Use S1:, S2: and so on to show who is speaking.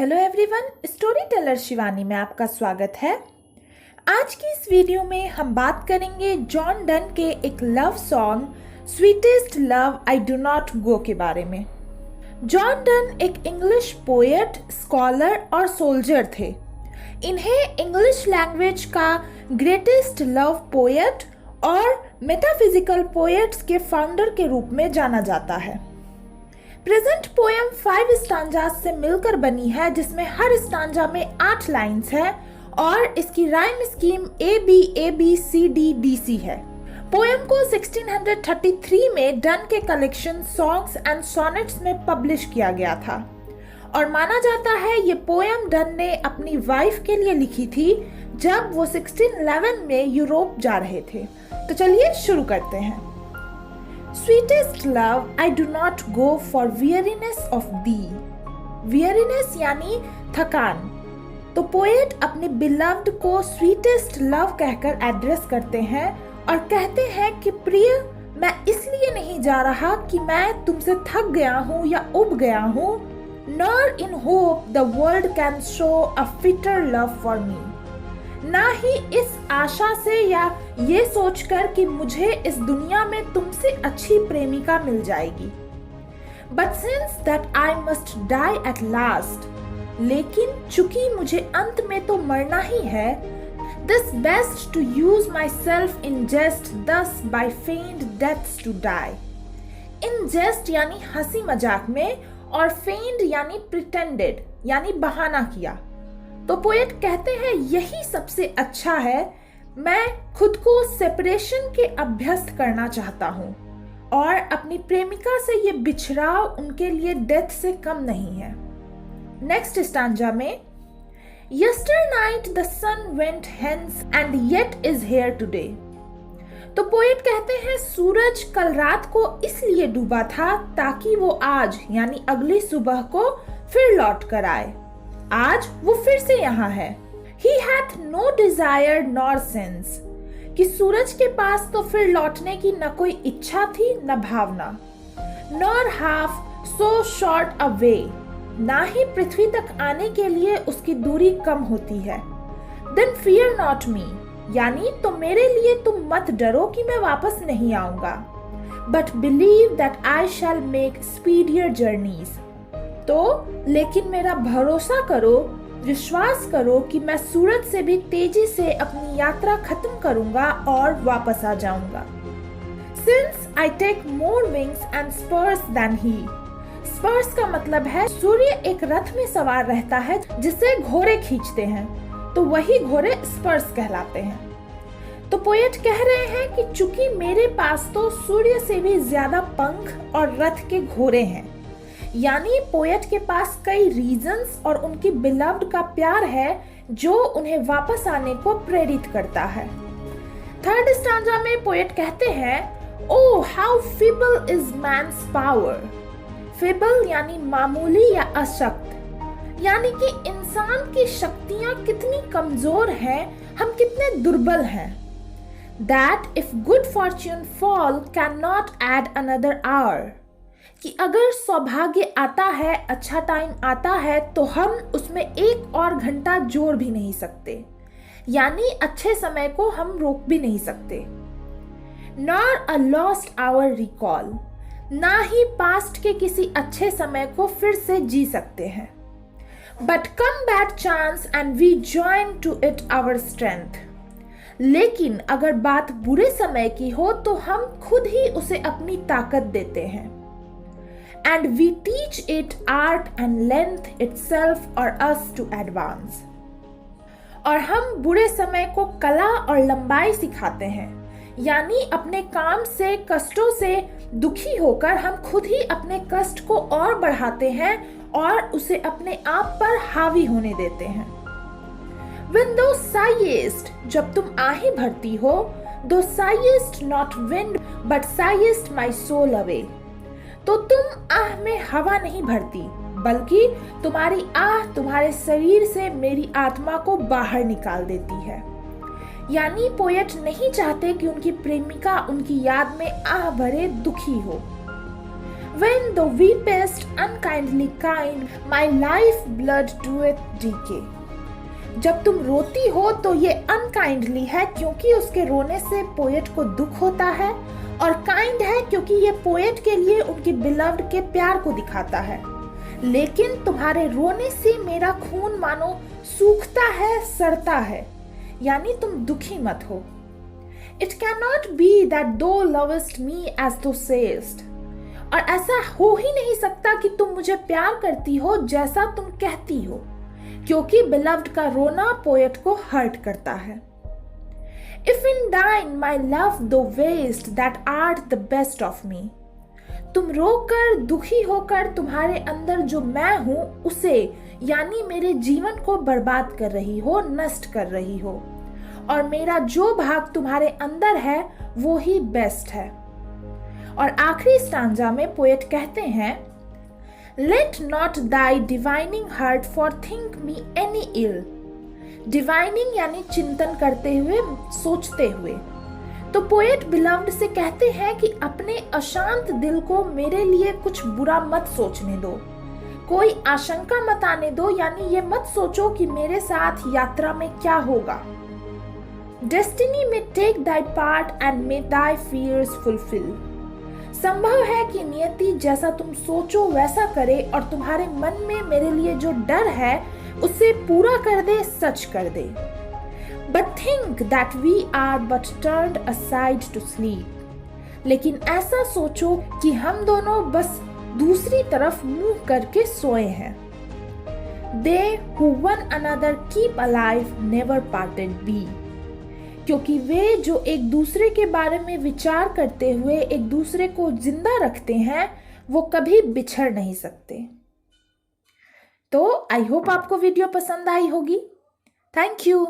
S1: Hello everyone, story teller Shivani में आपका स्वागत है। आज की इस वीडियो में हम बात करेंगे जॉन डन के एक love song sweetest love I do not go के बारे में। जॉन डन एक इंग्लिश पोएट, स्कॉलर और सोल्जर थे। इन्हें इंग्लिश लैंग्वेज का ग्रेटेस्ट लव पोएट और मेटाफिजिकल पोएट्स के फाउंडर के रूप में जाना जाता है। प्रेजेंट पोएम 5 स्टांजास से मिलकर बनी है, जिसमें हर स्टांजा में 8 लाइन्स है और इसकी राइम स्कीम ABABCDDC है। पोएम को 1633 में डन के कलेक्शन सॉन्ग्स एंड सॉनेट्स में पब्लिश किया गया था और माना जाता है ये पोएम डन ने अपनी वाइफ के लिए लिखी थी जब वो 1611 में यूरोप जा रहे थे। तो चलिए शुरू करते हैं। Sweetest love, I do not go for weariness of thee. Weariness यानी थकान। तो पोएट अपने beloved को sweetest love कहकर एड्रेस करते हैं और कहते हैं कि प्रिय, मैं इसलिए नहीं जा रहा कि मैं तुमसे थक गया हूँ या उब गया हूँ, nor in hope the world can show a fitter love for me. ना ही इस आशा से या ये सोचकर कि मुझे इस दुनिया में तुमसे अच्छी प्रेमिका मिल जाएगी। But since that I must die at last, लेकिन चूंकि मुझे अंत में तो मरना ही है, this best to use myself in jest thus by feigned deaths to die. In jest यानी हंसी मजाक में और feigned यानी pretended यानी बहाना किया। तो पोएट कहते हैं यही सबसे अच्छा है, मैं खुद को सेपरेशन के अभ्यस्त करना चाहता हूँ और अपनी प्रेमिका से ये बिछड़ाव उनके लिए डेथ से कम नहीं है। नेक्स्ट स्टांजा में yesternight the sun went hence and yet is here today. तो पोएट कहते हैं सूरज कल रात को इसलिए डूबा था ताकि वो आज यानी अगली सुबह को फिर लौट कर आए। आज वो फिर से यहाँ है। He hath no desire nor sense, कि सूरज के पास तो फिर लौटने की न कोई इच्छा थी न भावना। Nor half so short a way, ना ही पृथ्वी तक आने के लिए उसकी दूरी कम होती है। Then fear not me, यानी तो मेरे लिए तुम मत डरो कि मैं वापस नहीं आऊंगा। But believe that I shall make speedier journeys, तो लेकिन मेरा भरोसा करो, विश्वास करो कि मैं सूरज से भी तेजी से अपनी यात्रा खत्म करूंगा और वापस आ जाऊंगा। Since I take more wings and spurs than he, spurs का मतलब है सूर्य एक रथ में सवार रहता है जिसे घोड़े खींचते हैं, तो वही घोड़े स्पर्स कहलाते हैं। तो पोएट कह रहे हैं कि चूंकि मेरे पास तो सूर्य से भी ज्यादा पंख और रथ के घोड़े हैं, यानी पोएट के पास कई रीजंस और उनकी बिलव्ड का प्यार है जो उन्हें वापस आने को प्रेरित करता है। थर्ड स्टांजा में पोएट कहते हैं oh how feeble is man's power. Feeble यानी मामूली या अशक्त, यानी कि इंसान की शक्तियां कितनी कमजोर हैं, हम कितने दुर्बल हैं। That if good fortune fall cannot add another hour, कि अगर सौभाग्य आता है, अच्छा टाइम आता है, तो हम उसमें एक और घंटा जोड़ भी नहीं सकते, यानी अच्छे समय को हम रोक भी नहीं सकते। Nor a lost hour recall, ना ही पास्ट के किसी अच्छे समय को फिर से जी सकते हैं। But come bad chance and we join to it our strength, लेकिन अगर बात बुरे समय की हो तो हम खुद ही उसे अपनी ताकत देते हैं। And we teach it art and length itself or us to advance, और हम बुरे समय को कला और लंबाई सिखाते हैं, यानी अपने काम से, कष्टों से दुखी होकर हम खुद ही अपने कष्ट को और बढ़ाते हैं और उसे अपने आप पर हावी होने देते हैं। When thou sighest, जब तुम आही भरती हो, thou sighest not wind but sighest my soul away, तो तुम आह में हवा नहीं भरती, बल्कि तुम्हारी आह तुम्हारे शरीर से मेरी आत्मा को बाहर निकाल देती है। यानी पोएट नहीं चाहते कि उनकी प्रेमिका उनकी याद में आह भरे दुखी हो। When the weepest unkindly kind, my life blood doeth decay. जब तुम रोती हो तो ये अनकाइंडली है क्योंकि उसके रोने से पोएट को दुख होता है, और काइंड है क्योंकि ये पोएट के लिए उनकी बिलव्ड के प्यार को दिखाता है। लेकिन तुम्हारे रोने से मेरा खून मानो सूखता है, सड़ता है, यानी तुम दुखी मत हो। It cannot be that thou lovest me as thou sayest. और ऐसा हो ही नहीं सकता कि तुम मुझे प्यार करती हो जैसा तुम कहती हो, क्योंकि बिलव्ड का रोना पोएट को हर्ट करता है। If in thine my love thou waste that art the best of me. तुम रोकर दुखी होकर तुम्हारे अंदर जो मैं हूं उसे यानी मेरे जीवन को बर्बाद कर रही हो, नष्ट कर रही हो, और मेरा जो भाग तुम्हारे अंदर है वो ही बेस्ट है। और आखिरी स्टांजा में पोएट कहते हैं, Let not thy divining heart forethink me any ill. Divining यानी चिंतन करते हुए, सोचते हुए। तो पोएट बिलव्ड से कहते हैं कि अपने अशांत दिल को मेरे लिए कुछ बुरा मत सोचने दो, कोई आशंका मत आने दो, यानी ये मत सोचो कि मेरे साथ यात्रा में क्या होगा। Destiny may take thy part and may thy fears fulfill. संभव है कि नियति जैसा तुम सोचो वैसा करे और तुम्हारे मन में मेरे लिए जो डर है उसे पूरा कर दे, सच कर दे। But think that we are but turned aside to sleep. लेकिन ऐसा सोचो कि हम दोनों बस दूसरी तरफ मुंह करके सोए हैं। They who one another keep alive never parted be. क्योंकि वे जो एक दूसरे के बारे में विचार करते हुए एक दूसरे को जिंदा रखते हैं वो कभी बिछड़ नहीं सकते। तो आई होप आपको वीडियो पसंद आई होगी। Thank you.